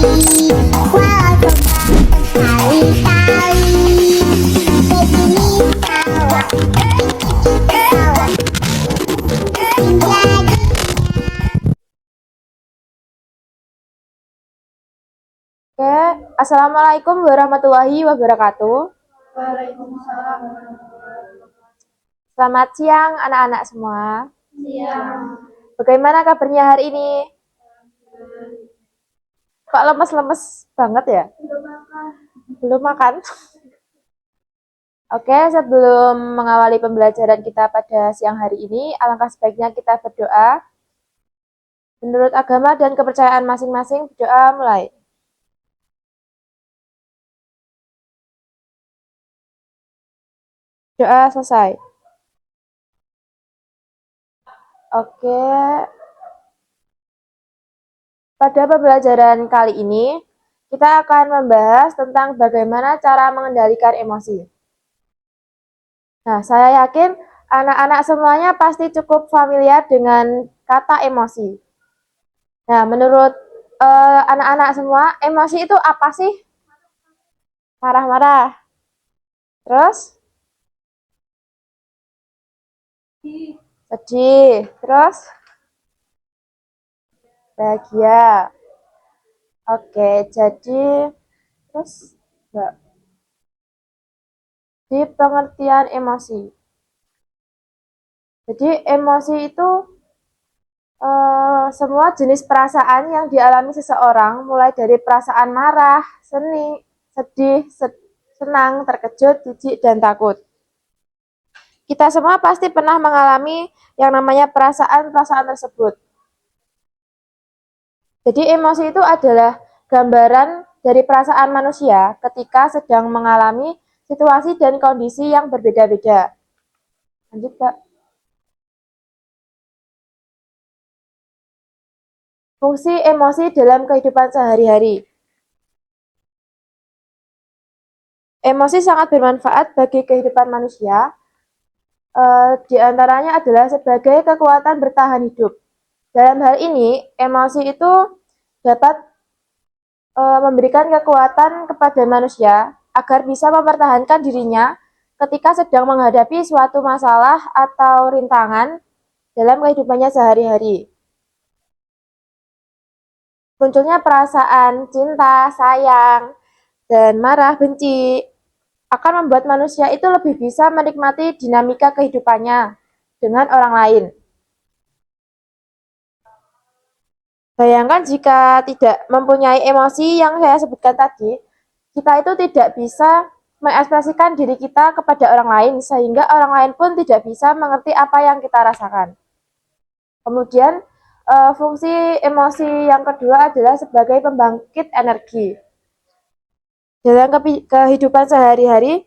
Oke, Assalamualaikum warahmatullahi wabarakatuh. Waalaikumsalam. Selamat siang anak-anak semua. Siang. Bagaimana kabarnya hari ini? Kok lemes-lemes banget ya? Belum makan? Oke, sebelum mengawali pembelajaran kita pada siang hari ini, alangkah sebaiknya kita berdoa. Menurut agama dan kepercayaan masing-masing, berdoa mulai. Doa selesai. Oke, pada pembelajaran kali ini, kita akan membahas tentang bagaimana cara mengendalikan emosi. Nah, saya yakin anak-anak semuanya pasti cukup familiar dengan kata emosi. Nah, menurut anak-anak semua, emosi itu apa sih? Marah-marah. Terus? Sedih. Terus? Bahagia. Oke, jadi terus di pengertian emosi. Jadi emosi itu semua jenis perasaan yang dialami seseorang, mulai dari perasaan marah, sedih, senang, terkejut, jijik, dan takut. Kita semua pasti pernah mengalami yang namanya perasaan-perasaan tersebut. Jadi emosi itu adalah gambaran dari perasaan manusia ketika sedang mengalami situasi dan kondisi yang berbeda-beda. Lanjut, Kak. Fungsi emosi dalam kehidupan sehari-hari. Emosi sangat bermanfaat bagi kehidupan manusia. Di antaranya adalah sebagai kekuatan bertahan hidup. Dalam hal ini, emosi itu dapat memberikan kekuatan kepada manusia agar bisa mempertahankan dirinya ketika sedang menghadapi suatu masalah atau rintangan dalam kehidupannya sehari-hari. Munculnya perasaan cinta, sayang, dan marah, benci akan membuat manusia itu lebih bisa menikmati dinamika kehidupannya dengan orang lain. Bayangkan jika tidak mempunyai emosi yang saya sebutkan tadi, kita itu tidak bisa mengekspresikan diri kita kepada orang lain, sehingga orang lain pun tidak bisa mengerti apa yang kita rasakan. Kemudian, fungsi emosi yang kedua adalah sebagai pembangkit energi. Dalam kehidupan sehari-hari,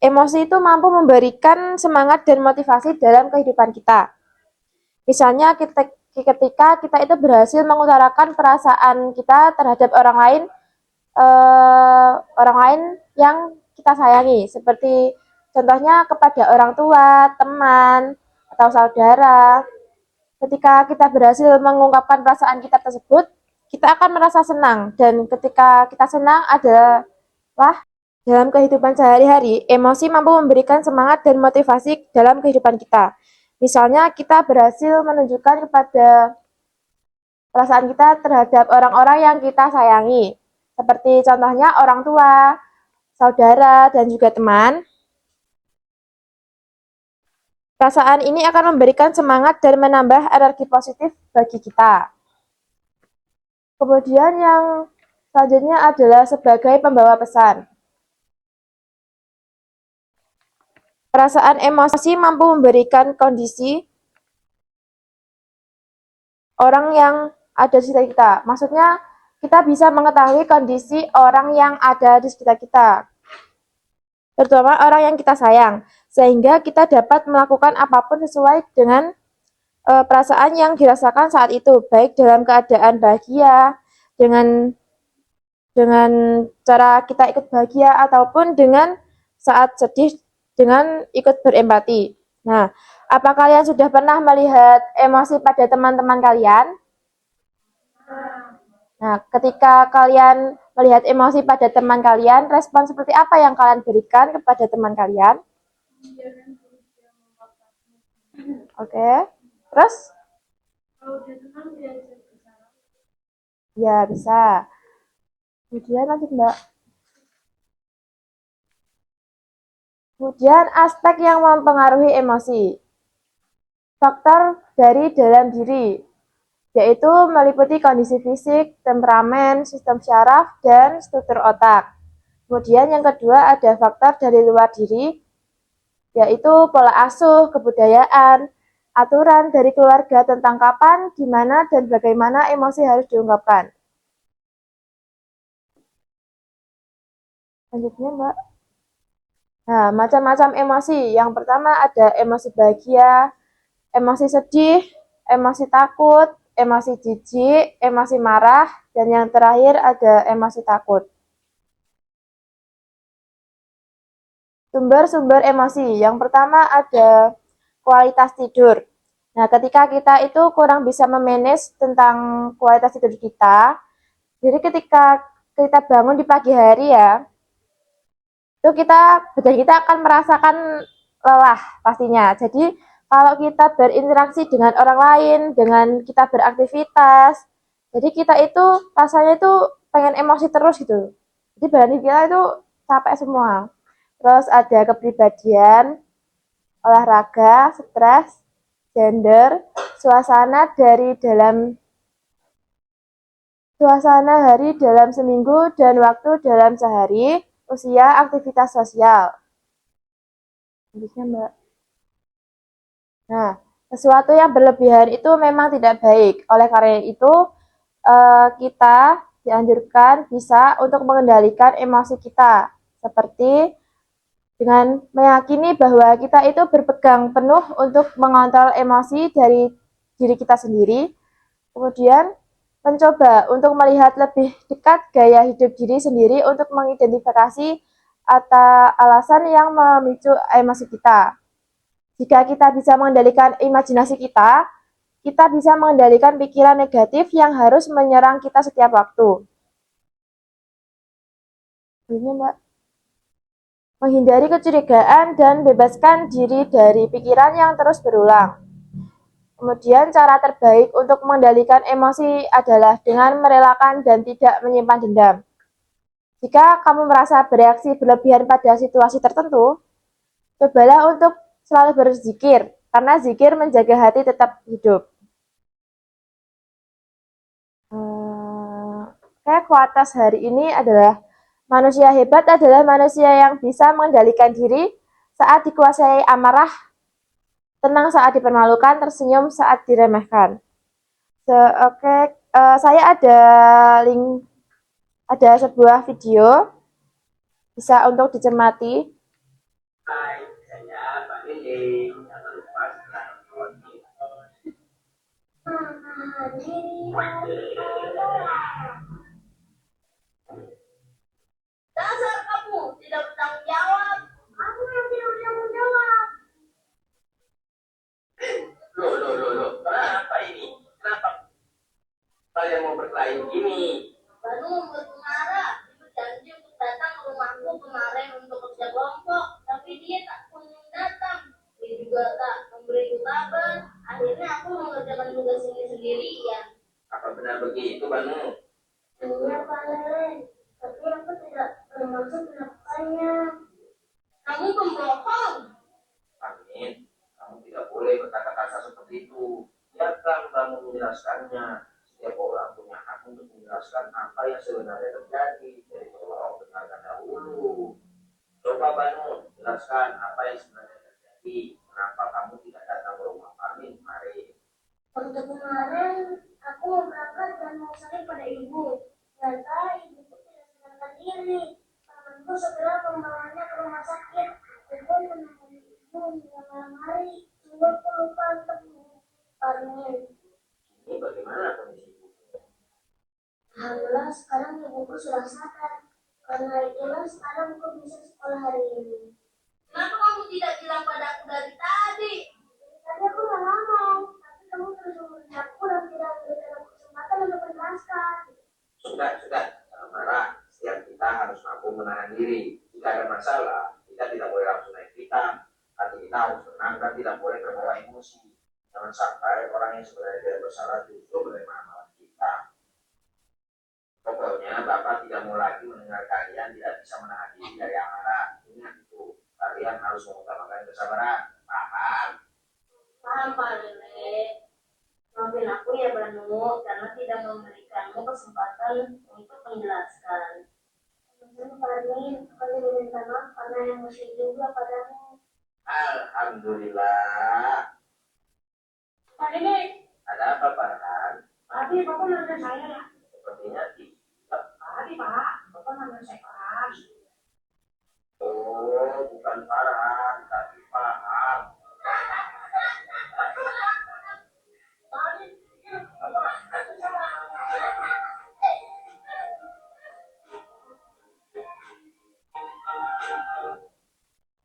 emosi itu mampu memberikan semangat dan motivasi dalam kehidupan kita. Misalnya ketika kita itu berhasil mengutarakan perasaan kita terhadap orang lain yang kita sayangi, seperti contohnya kepada orang tua, teman, atau saudara. Ketika kita berhasil mengungkapkan perasaan kita tersebut, kita akan merasa senang, dan ketika kita senang adalah dalam kehidupan sehari-hari, emosi mampu memberikan semangat dan motivasi dalam kehidupan kita. Misalnya kita berhasil menunjukkan kepada perasaan kita terhadap orang-orang yang kita sayangi, seperti contohnya orang tua, saudara, dan juga teman. Perasaan ini akan memberikan semangat dan menambah energi positif bagi kita. Kemudian yang selanjutnya adalah sebagai pembawa pesan. Perasaan emosi mampu memberikan kondisi orang yang ada di sekitar kita. Maksudnya, kita bisa mengetahui kondisi orang yang ada di sekitar kita, terutama orang yang kita sayang, sehingga kita dapat melakukan apapun sesuai dengan perasaan yang dirasakan saat itu, baik dalam keadaan bahagia, dengan cara kita ikut bahagia, ataupun dengan saat sedih dengan ikut berempati. Nah, apa kalian sudah pernah melihat emosi pada teman-teman kalian? Nah, ketika kalian melihat emosi pada teman kalian, respon seperti apa yang kalian berikan kepada teman kalian? Oke. Terus? Kalau dia tenang, dia bisa bicara. Ya, bisa. Kemudian lanjut, Mbak. Kemudian aspek yang mempengaruhi emosi. Faktor dari dalam diri, yaitu meliputi kondisi fisik, temperamen, sistem syaraf, dan struktur otak. Kemudian yang kedua ada faktor dari luar diri, yaitu pola asuh, kebudayaan, aturan dari keluarga tentang kapan, di mana, dan bagaimana emosi harus diungkapkan. Lanjutnya, Mbak. Nah, macam-macam emosi. Yang pertama ada emosi bahagia, emosi sedih, emosi takut, emosi jijik, emosi marah, dan yang terakhir ada emosi takut. Sumber-sumber emosi. Yang pertama ada kualitas tidur. Nah, ketika kita itu kurang bisa memanage tentang kualitas tidur kita, jadi ketika kita bangun di pagi hari ya, itu badan kita akan merasakan lelah pastinya. Jadi kalau kita berinteraksi dengan orang lain, dengan kita beraktivitas, jadi kita itu rasanya itu pengen emosi terus gitu. Jadi badan kita itu capek semua. Terus ada kepribadian, olahraga, stres, gender, suasana hari dalam seminggu dan waktu dalam sehari, usia, aktivitas sosial. Habisnya, Mbak. Nah, sesuatu yang berlebihan itu memang tidak baik. Oleh karena itu, kita dianjurkan bisa untuk mengendalikan emosi kita. Seperti dengan meyakini bahwa kita itu berpegang penuh untuk mengontrol emosi dari diri kita sendiri. Kemudian mencoba untuk melihat lebih dekat gaya hidup diri sendiri untuk mengidentifikasi atau alasan yang memicu emosi kita. Jika kita bisa mengendalikan imajinasi kita, kita bisa mengendalikan pikiran negatif yang harus menyerang kita setiap waktu. Ini, Mbak. Menghindari kecurigaan dan bebaskan diri dari pikiran yang terus berulang. Kemudian cara terbaik untuk mengendalikan emosi adalah dengan merelakan dan tidak menyimpan dendam. Jika kamu merasa bereaksi berlebihan pada situasi tertentu, cobalah untuk selalu berzikir, karena zikir menjaga hati tetap hidup. Kualitas hari ini adalah manusia hebat adalah manusia yang bisa mengendalikan diri saat dikuasai amarah, tenang saat dipermalukan, tersenyum saat diremehkan. Oke, saya ada link, ada sebuah video bisa untuk dicermati. Hai, saya Pak Lili. Jangan lupa Dasar kamu tidak bertanggung jawab. Aku yang tidak bertanggung jawab. Loh, kenapa ini? Kenapa kalian mau berkelahi gini? Baru membuat marah. Ibu janji untuk datang ke rumahku kemarin untuk kerja kelompok, tapi dia tak kunjung datang. Dia juga tak memberi kabar. Akhirnya aku mengerjakan tugas ini sendirian. Apa benar begitu, Banu? Iya, Pak Lele. Tapi aku tidak bermaksud melakukannya. Kamu pembohong. Amin. Kamu tidak boleh berkata-kata seperti itu. Biarkan Banu menjelaskannya. Setiap orang punya hak untuk menjelaskan apa yang sebenarnya terjadi. Jadi tolong dengarkan dahulu. Coba Banu jelaskan apa yang sebenarnya terjadi. Kenapa kamu tidak datang ke rumah kami kemarin? Waktu kemarin aku mau berangkat dan mau sakit pada ibu. Ternyata ibuku tidak sadarkan diri. Temanku segera membawanya ke rumah sakit. Ibu menemani ibu hingga malam hari. Sehingga aku lupa untuk menguburkannya. Ini bagaimana kondisi ibu? Alhamdulillah sekarang ibuku sudah sadar. Karena itulah sekarang aku bisa sekolah hari ini. Kenapa kamu tidak bilang padaku dari tadi? Tadi aku nggak ngomong, tapi kamu terus memberi aku dan tidak memberikan aku kesempatan untuk menjelaskan. sudah, jangan marah. Setiap kita harus mampu menahan diri. Jika ada masalah, kita tidak boleh langsung naik pitam. Hati kita harus tenang dan tidak boleh terbawa emosi. Jangan sampai orang yang sebenarnya tidak bersalah justru menerima amalan kita. Pokoknya Bapak tidak mau lagi mendengar kalian tidak bisa menahan diri dari amarah. Ingat itu, kalian harus mengutamakan kesabaran. Paham? Paham Pak Lele. Maafin aku ya Banu, karena tidak memberikanmu kesempatan untuk menjelaskan. Teman-teman Pak Amin, aku meminta maaf karena emosi juga padamu. Alhamdulillah. Pak Lele, Ada apa Farhan? tadi Bapak manggil saya ya? Sepertinya tidak. Tadi Pak, Bapak manggil saya Farhan. Oh, bukan Farhan, tapi Farhan. Tadi,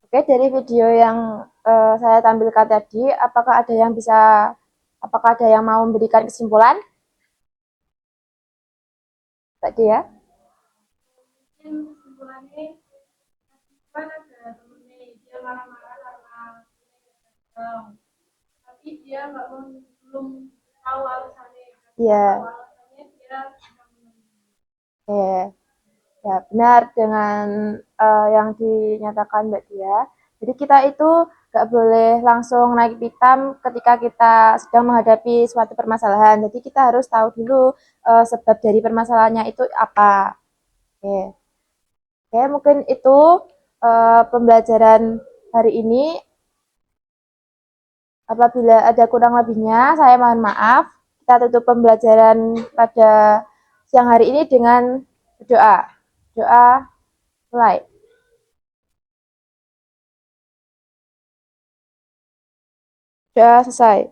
Oke, dari video yang saya tampilkan tadi, apakah ada yang mau memberikan kesimpulan? Mbak Dia? Mungkin kesimpulannya kan ada temennya dia marah-marah karena gagal, tapi dia nggak mau, belum tahu alasannya. Iya. Tahu alasannya dia sudah menang. Oke. Ya, benar dengan yang dinyatakan Mbak Dia. Jadi kita itu nggak boleh langsung naik pitam ketika kita sedang menghadapi suatu permasalahan. Jadi kita harus tahu dulu sebab dari permasalahannya itu apa. Oke. Oke, mungkin itu pembelajaran hari ini. Apabila ada kurang lebihnya, saya mohon maaf. Kita tutup pembelajaran pada siang hari ini dengan berdoa. Doa mulai. Doa selesai.